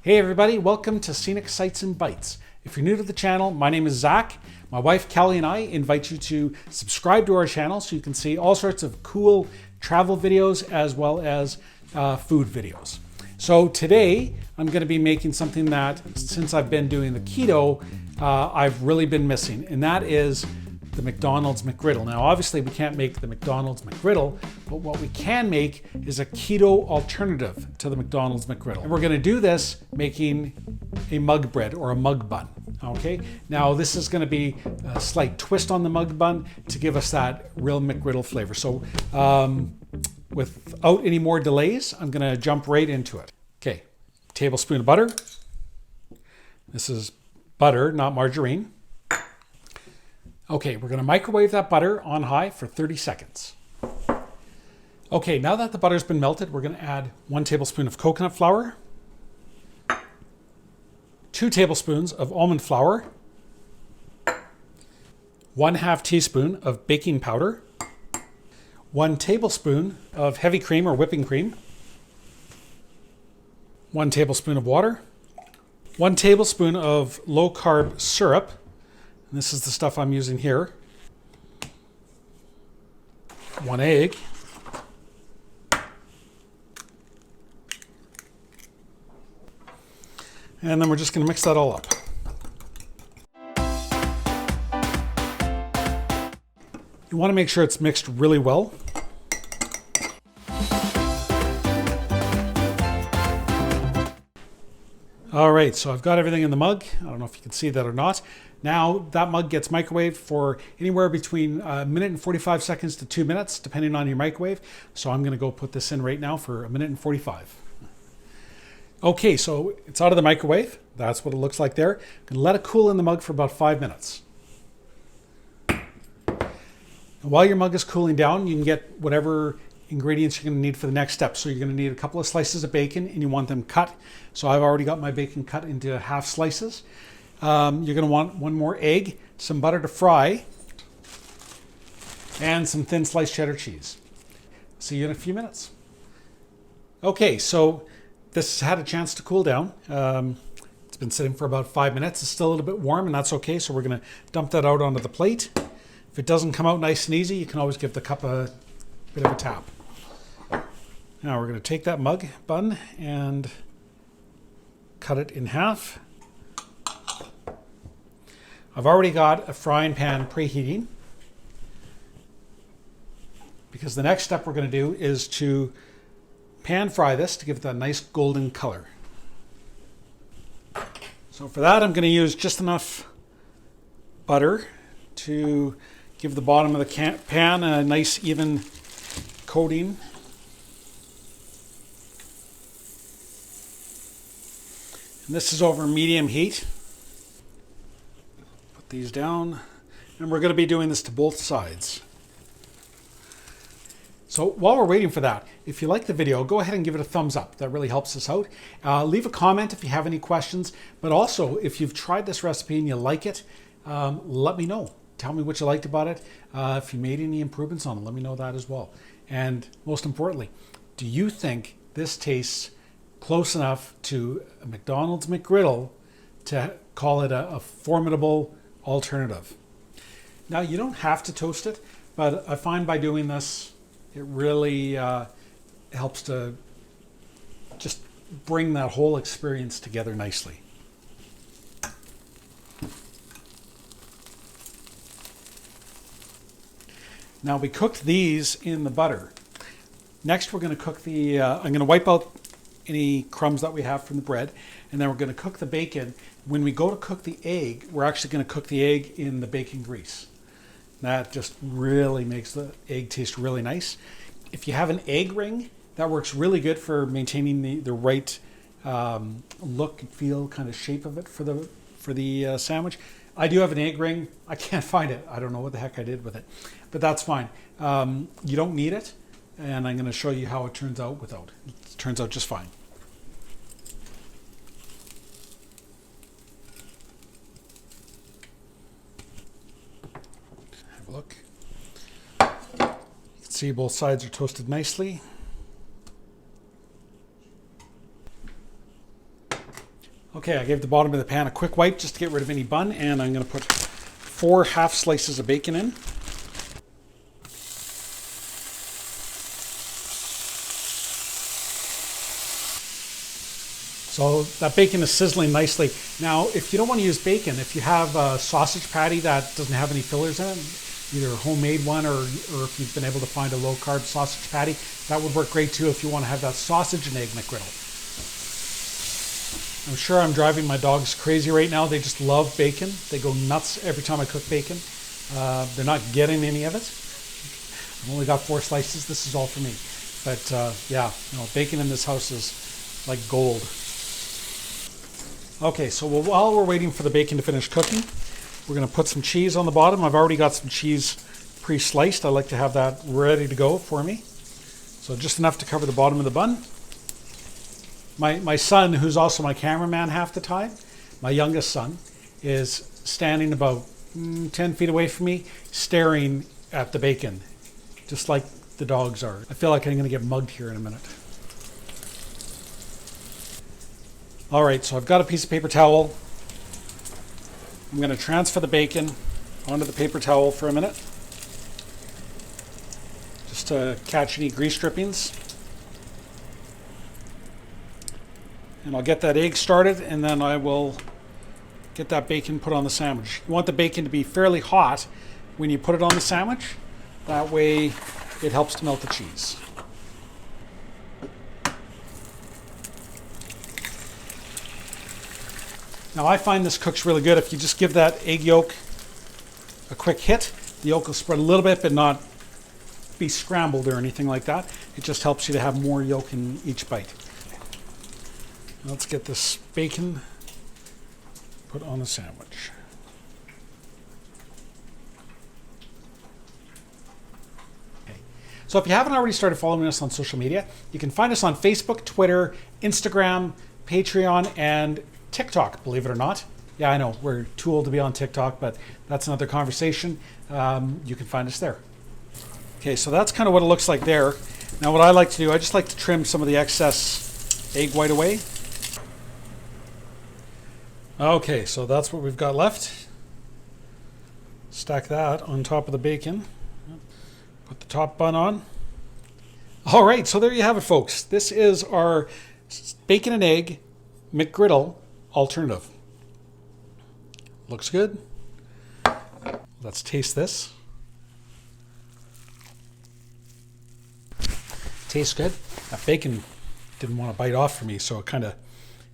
Hey everybody, welcome to Scenic Sights and Bites. If you're new to the channel, my name is Zach. My wife Kelly and I invite you to subscribe to our channel so you can see all sorts of cool travel videos as well as food videos. So today I'm going to be making something that, since I've been doing the keto, I've really been missing, and that is the McDonald's McGriddle. Now obviously we can't make the McDonald's McGriddle, but what we can make is a keto alternative to the McDonald's McGriddle. And we're gonna do this making a mug bread or a mug bun, okay? Now this is gonna be a slight twist on the mug bun to give us that real McGriddle flavor. So without any more delays, I'm gonna jump right into it. Okay, tablespoon of butter. This is butter, not margarine. Okay, we're gonna microwave that butter on high for 30 seconds. Okay, now that the butter's been melted, we're gonna add 1 tablespoon of coconut flour, 2 tablespoons of almond flour, 1/2 teaspoon of baking powder, 1 tablespoon of heavy cream or whipping cream, 1 tablespoon of water, 1 tablespoon of low carb syrup. And this is the stuff I'm using here. 1 egg. And then we're just going to mix that all up. You want to make sure it's mixed really well. All right, so I've got everything in the mug. I don't know if you can see that or not. Now that mug gets microwaved for anywhere between a minute and 45 seconds to 2 minutes, depending on your microwave. So I'm gonna go put this in right now for a minute and 45. Okay, so it's out of the microwave. That's what it looks like there. I'm gonna let it cool in the mug for about 5 minutes. And while your mug is cooling down, you can get whatever ingredients you're going to need for the next step. So you're going to need a couple of slices of bacon and you want them cut. So I've already got my bacon cut into half slices. You're going to want 1 more egg, some butter to fry, and some thin sliced cheddar cheese. See you in a few minutes. Okay, so this has had a chance to cool down. It's been sitting for about 5 minutes. It's still a little bit warm, and that's okay. So we're going to dump that out onto the plate. If it doesn't come out nice and easy, you can always give the cup a bit of a tap. Now we're going to take that mug bun and cut it in half. I've already got a frying pan preheating, because the next step we're going to do is to pan fry this to give it that nice golden color. So for that, I'm going to use just enough butter to give the bottom of the pan a nice even coating. And this is over medium heat. Put these down, and we're going to be doing this to both sides. So while we're waiting for that, if you like the video, go ahead and give it a thumbs up. That really helps us out. Leave a comment if you have any questions, but also if you've tried this recipe and you like it, let me know. Tell me what you liked about it. If you made any improvements on it, let me know that as well. And most importantly, do you think this tastes close enough to a McDonald's McGriddle to call it a formidable alternative? Now, you don't have to toast it, but I find by doing this, it really helps to just bring that whole experience together nicely. Now we cooked these in the butter. Next we're going to cook the, I'm going to wipe out any crumbs that we have from the bread, and then we're going to cook the bacon. When we go to cook the egg, we're actually going to cook the egg in the bacon grease. That just really makes the egg taste really nice. If you have an egg ring, that works really good for maintaining the right look and feel, kind of shape of it for the sandwich. I do have an egg ring. I can't find it. I don't know what the heck I did with it, but that's fine. You don't need it, and I'm going to show you how it turns out without. It turns out just fine. Have a look. You can see both sides are toasted nicely. Okay, I gave the bottom of the pan a quick wipe just to get rid of any bun, and I'm going to put 4 half slices of bacon in. So that bacon is sizzling nicely. Now, if you don't want to use bacon, if you have a sausage patty that doesn't have any fillers in it, either a homemade one or if you've been able to find a low carb sausage patty, that would work great too if you want to have that sausage and egg McGriddle. I'm sure I'm driving my dogs crazy right now. They just love bacon. They go nuts every time I cook bacon. They're not getting any of it. I've only got 4 slices. This is all for me. But yeah, bacon in this house is like gold. Okay, so while we're waiting for the bacon to finish cooking, we're going to put some cheese on the bottom. I've already got some cheese pre-sliced. I like to have that ready to go for me. So just enough to cover the bottom of the bun. My son, who's also my cameraman half the time, my youngest son, is standing about 10 feet away from me, staring at the bacon, just like the dogs are. I feel like I'm going to get mugged here in a minute. All right, so I've got a piece of paper towel. I'm going to transfer the bacon onto the paper towel for a minute, just to catch any grease drippings. And I'll get that egg started, and then I will get that bacon put on the sandwich. You want the bacon to be fairly hot when you put it on the sandwich. That way it helps to melt the cheese. Now I find this cooks really good if you just give that egg yolk a quick hit. The yolk will spread a little bit, but not be scrambled or anything like that. It just helps you to have more yolk in each bite. Let's get this bacon put on the sandwich. Okay. So if you haven't already started following us on social media, you can find us on Facebook, Twitter, Instagram, Patreon, and TikTok, believe it or not. Yeah, I know, we're too old to be on TikTok, but that's another conversation. You can find us there. Okay, so that's kind of what it looks like there. Now what I like to do, I just like to trim some of the excess egg white away. Okay, so that's what we've got left. Stack that on top of the bacon. Put the top bun on. All right, so there you have it, folks. This is our bacon and egg McGriddle alternative. Looks good. Let's taste this. Tastes good. That bacon didn't want to bite off for me, so it kind of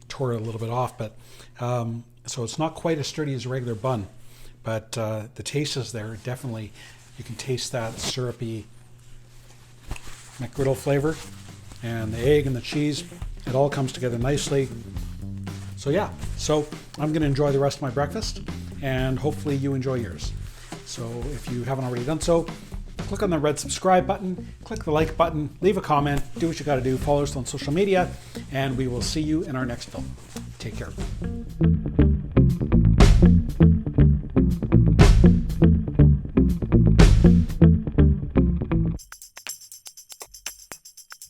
tore it a little bit off, but so it's not quite as sturdy as a regular bun, but the taste is there. Definitely, you can taste that syrupy McGriddle flavor, and the egg and the cheese, it all comes together nicely. So yeah, so I'm going to enjoy the rest of my breakfast, and hopefully you enjoy yours. So if you haven't already done so, click on the red subscribe button, click the like button, leave a comment, do what you got to do, follow us on social media, and we will see you in our next film. Take care.